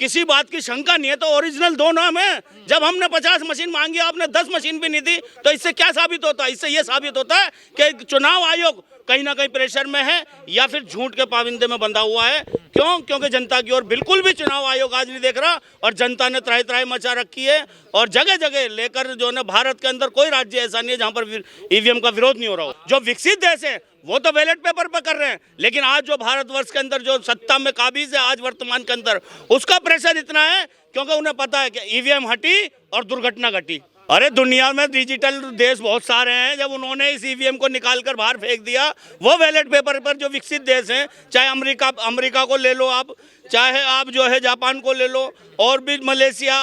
किसी बात की शंका नहीं है तो ओरिजिनल दो ना हमें। जब हमने 50 मशीन मांगी, आपने 10 मशीन भी नहीं दी, तो इससे क्या साबित होता है? इससे ये साबित होता है कि चुनाव आयोग कहीं ना कहीं प्रेशर में है या फिर झूठ के पाबंदे में बंधा हुआ है। क्यों? क्योंकि जनता की ओर बिल्कुल भी चुनाव आयोग आज नहीं देख रहा और जनता ने त्राही त्राही मचा रखी है। और जगह जगह लेकर जो है भारत के अंदर कोई राज्य ऐसा नहीं है जहां पर ईवीएम का विरोध नहीं हो रहा हो। जो विकसित देश है वो तो बैलेट पेपर पर कर रहे हैं, लेकिन आज जो भारतवर्ष के अंदर जो सत्ता में काबिज है आज वर्तमान के अंदर, उसका प्रेशर इतना है क्योंकि उन्हें पता है कि ईवीएम हटी और दुर्घटना घटी। अरे दुनिया में डिजिटल देश बहुत सारे हैं, जब उन्होंने इस ईवीएम को निकालकर बाहर फेंक दिया, वो बैलेट पेपर पर जो विकसित देश हैं, चाहे अमेरिका को ले लो आप, चाहे आप जो है जापान को ले लो, और भी मलेशिया,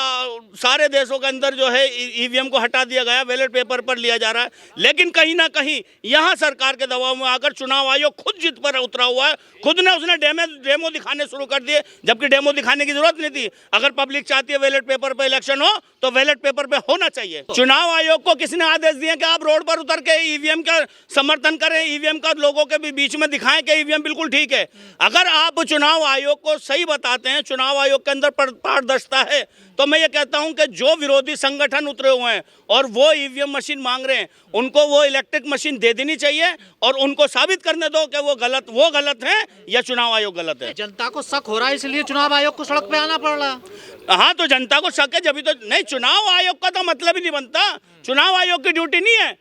सारे देशों के अंदर जो है ईवीएम को हटा दिया गया, बैलेट पेपर पर लिया जा रहा है। लेकिन कहीं ना कहीं यहाँ सरकार के दबाव में आकर चुनाव आयोग खुद जिद पर उतरा हुआ है। खुद ने उसने डेमो दिखाने शुरू कर दिए, जबकि डेमो दिखाने की जरूरत नहीं थी। अगर पब्लिक चाहती है बैलेट पेपर पर इलेक्शन हो तो बैलेट पेपर पे होना चाहिए। चुनाव आयोग को किसने आदेश दिए कि आप रोड पर उतर के ईवीएम का समर्थन करें, ईवीएम का लोगों के बीच में दिखाएं कि ईवीएम बिल्कुल ठीक है? अगर आप चुनाव आयोग को सही बताते हैं, चुनाव आयोग के अंदर पारदर्शिता है, तो मैं ये कहता हूं कि जो विरोधी संगठन उतरे हुए हैं और वो ईवीएम मशीन मांग रहे हैं, उनको वो इलेक्ट्रिक मशीन दे देनी चाहिए और उनको साबित करने दो कि वो गलत है या चुनाव आयोग गलत है। जनता को शक हो रहा है इसलिए चुनाव आयोग को सड़क पे आना पड़ रहा है। हाँ, तो जनता को शक है जब तो नहीं, चुनाव आयोग का तो मतलब ही नहीं बनता। चुनाव आयोग की ड्यूटी नहीं है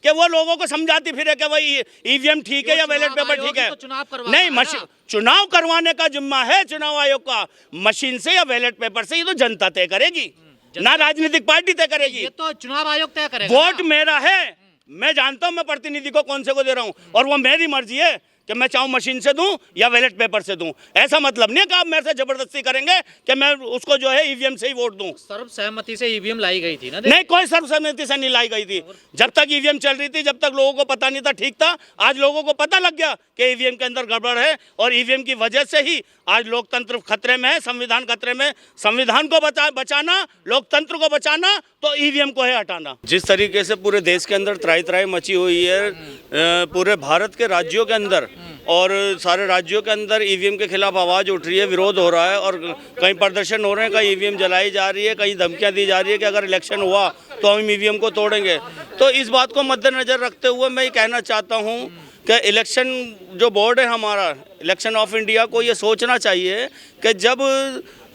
कि वो लोगों को समझाती फिरे कि भाई ईवीएम ठीक है या बैलेट पेपर ठीक है। नहीं, चुनाव करवाने का जिम्मा है चुनाव आयोग का, मशीन से या बैलेट पेपर से ये तो जनता तय करेगी, ना राजनीतिक पार्टी तय करेगी। ये तो चुनाव आयोग तय करेगा। वोट मेरा है, मैं जानता हूं मैं प्रतिनिधि को कौन से को दे रहा हूं, और वो मेरी मर्जी है कि मैं चाहूँ मशीन से दूं या बैलेट पेपर से दूं। ऐसा मतलब नहीं है कि आप मेरे से जबरदस्ती करेंगे कि मैं उसको जो है ईवीएम से ही वोट दूं। सर्वसहमति से ईवीएम लाई गई थी ना? नहीं, कोई सर्वसहमति से नहीं लाई गई थी। जब तक ईवीएम चल रही थी, जब तक लोगों को पता नहीं था ठीक था। आज लोगों को पता लग गया कि ईवीएम के अंदर गड़बड़ है और ईवीएम की वजह से ही आज लोकतंत्र खतरे में है, संविधान खतरे में। संविधान को बचाना, लोकतंत्र को बचाना, तो ईवीएम को है हटाना। जिस तरीके से पूरे देश के अंदर त्राही त्राही मची हुई है, पूरे भारत के राज्यों के अंदर और सारे राज्यों के अंदर ईवीएम के खिलाफ आवाज़ उठ रही है, विरोध हो रहा है और कहीं प्रदर्शन हो रहे हैं, कहीं ईवीएम जलाई जा रही है, कहीं धमकियां दी जा रही है कि अगर इलेक्शन हुआ तो हम ईवीएम को तोड़ेंगे। तो इस बात को मद्देनज़र रखते हुए मैं ये कहना चाहता हूँ कि इलेक्शन जो बोर्ड है हमारा, इलेक्शन ऑफ इंडिया को ये सोचना चाहिए कि जब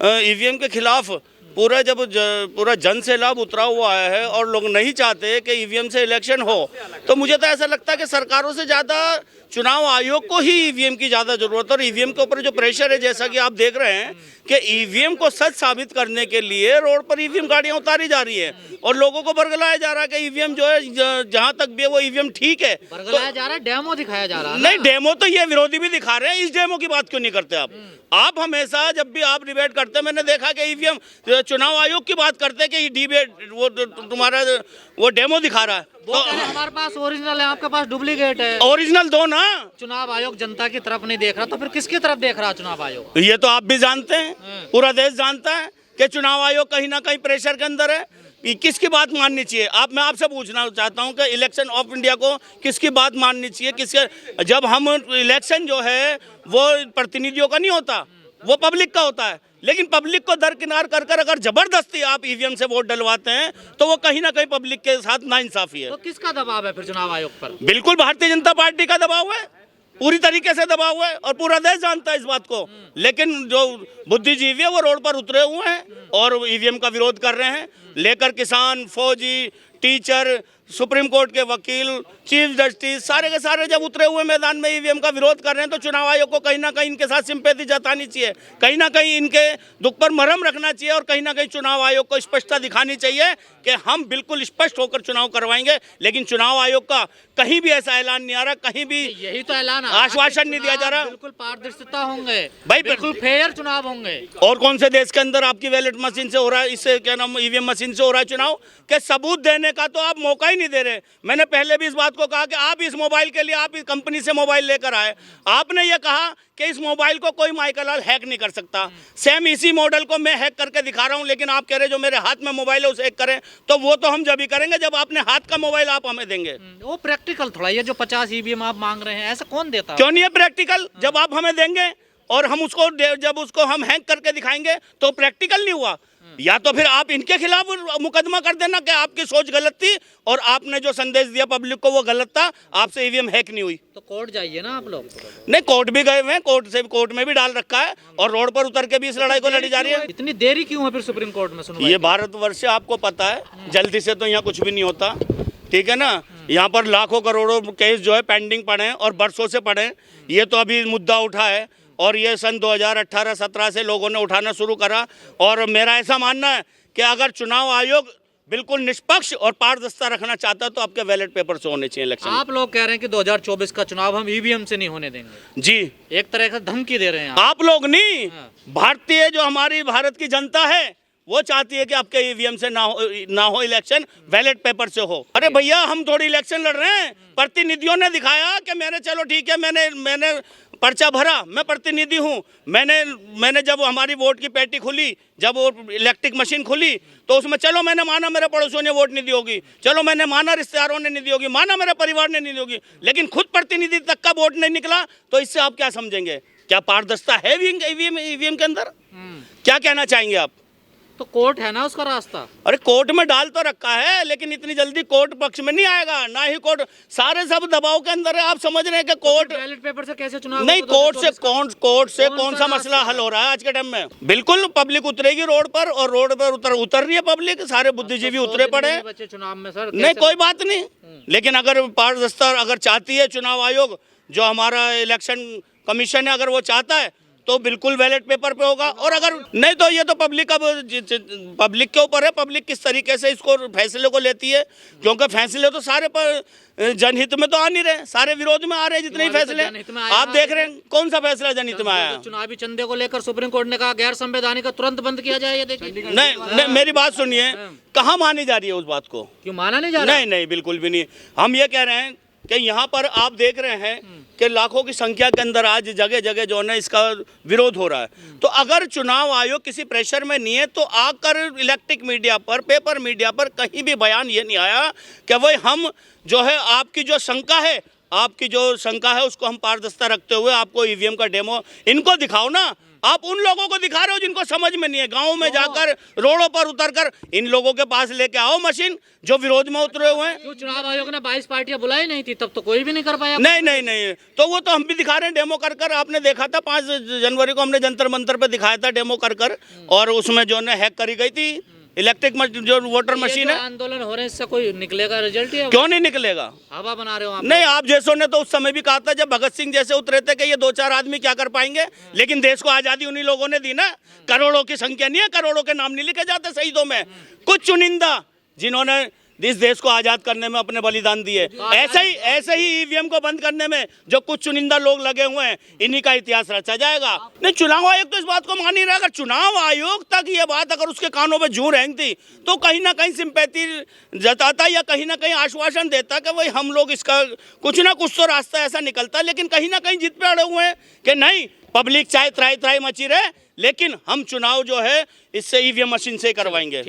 ईवीएम के खिलाफ पूरा जन सैलाब उतरा हुआ है और लोग नहीं चाहते कि ईवीएम से इलेक्शन हो, तो मुझे तो ऐसा लगता है कि सरकारों से ज़्यादा चुनाव आयोग को ही ईवीएम की ज़्यादा ज़रूरत है। और ईवीएम के ऊपर जो प्रेशर है, जैसा कि आप देख रहे हैं कि ईवीएम को सच साबित करने के लिए रोड पर ईवीएम गाड़ियाँ उतारी जा रही है और लोगों को बरगलाया जा रहा है कि ईवीएम जो है जहाँ तक भी है वो ईवीएम ठीक है। बरगलाया जा रहा है, डेमो दिखाया जा रहा है। नहीं, डेमो तो ये विरोधी भी दिखा रहे हैं, इस डेमो की बात क्यों नहीं करते आप हमेशा जब भी आप डिबेट करते हैं, मैंने देखा कि ईवीएम चुनाव आयोग की बात करते हैं कि डिबेट वो तुम्हारा वो डेमो दिखा रहा है। तो हमारे पास ओरिजिनल है, आपके पास डुप्लीकेट है। ओरिजिनल दो ना। चुनाव आयोग जनता की तरफ नहीं देख रहा, तो फिर किसकी तरफ देख रहा है चुनाव आयोग? ये तो आप भी जानते हैं, पूरा देश जानता है कि चुनाव आयोग कहीं ना कहीं प्रेशर के अंदर है। किसकी बात माननी चाहिए? मैं आपसे पूछना चाहता हूं कि इलेक्शन ऑफ इंडिया को किसकी बात माननी चाहिए? किसके? जब हम इलेक्शन जो है वो प्रतिनिधियों का नहीं होता, वो पब्लिक का होता है। लेकिन पब्लिक को दरकिनार कर अगर जबरदस्ती आप ईवीएम से वोट डलवाते हैं तो वो कहीं ना कहीं पब्लिक के साथ नाइंसाफी है। तो किसका दबाव है फिर चुनाव आयोग पर? बिल्कुल भारतीय जनता पार्टी का दबाव है, पूरी तरीके से दबाव है और पूरा देश जानता है इस बात को। लेकिन जो बुद्धिजीवी है वो रोड पर उतरे हुए हैं और ईवीएम का विरोध कर रहे हैं, लेकर किसान, फौजी, टीचर, सुप्रीम कोर्ट के वकील, चीफ जस्टिस, सारे के सारे जब उतरे हुए मैदान में ईवीएम का विरोध कर रहे हैं, तो चुनाव आयोग को कहीं ना कहीं इनके साथ सिंपैथी जतानी चाहिए, कहीं ना कहीं इनके दुख पर मरहम रखना चाहिए और कहीं ना कहीं चुनाव आयोग को स्पष्टता दिखानी चाहिए कि हम बिल्कुल स्पष्ट होकर चुनाव करवाएंगे। लेकिन चुनाव आयोग का कहीं भी ऐसा ऐलान नहीं आ रहा, कहीं भी यही तो ऐलान आश्वासन नहीं दिया जा रहा। बिल्कुल पारदर्शिता होंगे भाई, बिल्कुल फेयर चुनाव होंगे। और कौन से देश के अंदर आपकी बैलेट मशीन से हो रहा है, इससे क्या नाम ईवीएम मशीन से हो रहा है चुनाव? के सबूत देने का तो आप मौका ही नहीं दे रहे। मैंने पहले भी इस बात को कहा कि आप इस मोबाइल के लिए आप इस कंपनी से मोबाइल लेकर आए, आपने ये कहा कि इस मोबाइल को कोई माइकल हैक नहीं कर सकता। सेम इसी मॉडल को मैं हैक करके दिखा रहा हूं, लेकिन आप कह रहे जो मेरे हाथ में मोबाइल है उसे हैक करें, तो वो तो हम जब भी करेंगे जब आपने हाथ का मोबाइल आप हमें देंगे। वो प्रैक्टिकल थोड़ा, ये जो 50 ईवीएम आप मांग रहे हैं, ऐसा कौन देता? क्यों नहीं है प्रैक्टिकल? जब आप हमें देंगे और हम उसको जब उसको हम हैंग करके दिखाएंगे तो प्रैक्टिकल नहीं हुआ। या तो फिर आप इनके खिलाफ मुकदमा कर देना कि आपकी सोच गलत थी और आपने जो संदेश दिया पब्लिक को वो गलत था, आपसे ईवीएम हैक नहीं हुई। तो कोर्ट जाइए ना आप लोग। नहीं, कोर्ट भी गए हुए हैं, कोर्ट में भी डाल रखा है और रोड पर उतर के भी इस लड़ाई को लड़ी जा रही है। इतनी देरी क्यों है फिर सुप्रीम कोर्ट में सुनवाई? ये भारतवर्ष है, आपको पता है, जल्दी से तो यहाँ कुछ भी नहीं होता, ठीक है ना। यहाँ पर लाखों करोड़ों केस जो है पेंडिंग पड़े हैं और बरसों से पड़े हैं। ये तो अभी मुद्दा उठा है और ये सन 2018-17 से लोगों ने उठाना शुरू करा। और मेरा ऐसा मानना है कि अगर चुनाव आयोग बिल्कुल निष्पक्ष और पारदर्शिता रखना चाहता है तो आपके बैलेट पेपर से होने चाहिए इलेक्शन। आप लोग कह रहे हैं कि 2024 का चुनाव हम ईवीएम से नहीं होने देंगे। जी, एक तरह का धमकी दे रहे हैं आप लोग नहीं, हाँ। भारतीय जो हमारी भारत की जनता है वो चाहती है कि आपके ईवीएम से ना हो इलेक्शन, बैलेट पेपर से हो। अरे भैया, हम थोड़ी इलेक्शन लड़ रहे हैं, प्रतिनिधियों ने दिखाया कि मैंने, चलो ठीक है, मैंने पर्चा भरा, मैं प्रतिनिधि हूँ। मैंने जब हमारी वोट की पेटी खुली, जब वो इलेक्ट्रिक मशीन खुली, तो उसमें चलो मैंने माना मेरे पड़ोसियों ने वोट नहीं दी होगी, चलो मैंने माना रिश्तेदारों ने नहीं दी होगी, माना मेरे परिवार ने नहीं दी होगी, लेकिन खुद प्रतिनिधि तक का वोट नहीं निकला, तो इससे आप क्या समझेंगे? क्या पारदर्शिता है ईवीएम के अंदर? क्या कहना चाहेंगे आप? तो कोर्ट है ना उसका रास्ता। अरे कोर्ट में डाल तो रखा है, लेकिन इतनी जल्दी कोर्ट पक्ष में नहीं आएगा, ना ही कोर्ट, सारे सब दबाव के अंदर है। आप समझ रहे हैं कि कोर्ट बैलेट पेपर से कैसे चुनाव नहीं, कोर्ट से कौन सा मसला रास्ता हल हो रहा है आज के टाइम में? बिल्कुल पब्लिक उतरेगी रोड पर, और रोड पर उतर रही है पब्लिक, सारे बुद्धिजीवी उतरे पड़े हैं। बच्चे चुनाव में सर नहीं, कोई बात नहीं, लेकिन अगर पारदर्शिता अगर चाहती है चुनाव आयोग, जो हमारा इलेक्शन कमीशन है, अगर वो चाहता है तो बिल्कुल बैलेट पेपर पे होगा। और अगर नहीं तो ये तो पब्लिक के ऊपर है, पब्लिक किस तरीके से इसको फैसले को लेती है, क्योंकि फैसले तो सारे पर जनहित में तो आ नहीं रहे, सारे विरोध में आ रहे हैं जितने ही फैसले आप देख रहे हैं। कौन सा फैसला जनहित में आया? चुनावी चंदे को लेकर सुप्रीम कोर्ट ने कहा गैर संवैधानिक तुरंत बंद किया जाए। ये देखिए, नहीं, मेरी बात सुनिए, कहाँ मानी जा रही है उस बात को? क्यों माना नहीं जा रहा? नहीं, बिल्कुल भी नहीं। हम ये कह रहे हैं कि यहाँ पर आप देख रहे हैं कि लाखों की संख्या के अंदर आज जगह जगह जो है इसका विरोध हो रहा है। तो अगर चुनाव आयोग किसी प्रेशर में नहीं है तो आकर इलेक्ट्रिक मीडिया पर, पेपर मीडिया पर कहीं भी बयान ये नहीं आया कि भाई हम जो है आपकी जो शंका है उसको हम पारदर्शिता रखते हुए आपको ईवीएम का डेमो इनको दिखाओ ना। आप उन लोगों को दिखा रहे हो जिनको समझ में नहीं है, गाँव में जाकर रोडों पर उतरकर इन लोगों के पास लेके आओ मशीन जो विरोध में उतरे हुए हैं। क्यों चुनाव आयोग ने 22 पार्टियां बुलाई नहीं थी, तब तो कोई भी नहीं कर पाया। नहीं, तो वो तो हम भी दिखा रहे हैं डेमो कर। आपने देखा था 5 जनवरी को हमने जंतर मंतर पे दिखाया था डेमो कर, और उसमें जो है हैक करी गई थी इलेक्ट्रिक जो वोटर मशीन है। आंदोलन हो रहे हैं, इससे कोई निकलेगा रिजल्ट? क्यों नहीं निकलेगा? हवा बना रहे हो आप? नहीं, आप जैसों ने तो उस समय भी कहा था जब भगत सिंह जैसे उतरे थे कि ये 2-4 आदमी क्या कर पाएंगे, लेकिन देश को आजादी उन्हीं लोगों ने दी ना। करोड़ों की संख्या नहीं है, करोड़ों के नाम नहीं लिखे जाते शहीदों में, कुछ चुनिंदा जिन्होंने इस देश को आजाद करने में अपने बलिदान दिए। ऐसे ही ईवीएम को बंद करने में जो कुछ चुनिंदा लोग लगे हुए हैं, इन्हीं का इतिहास रचा जाएगा। नहीं, चुनाव आयोग तो इस बात को मान ही रहा। अगर चुनाव आयोग तक ये बात अगर उसके कानों में जूं रेंगती तो कहीं ना कहीं सिंपैथी जताता या कहीं ना कहीं आश्वासन देता कि भाई हम लोग इसका कुछ ना कुछ तो रास्ता ऐसा निकलता। लेकिन कहीं ना कहीं जिद पे अड़े हुए हैं कि नहीं, पब्लिक चाहे त्राही मची रहे, लेकिन हम चुनाव जो है इससे ईवीएम मशीन से करवाएंगे।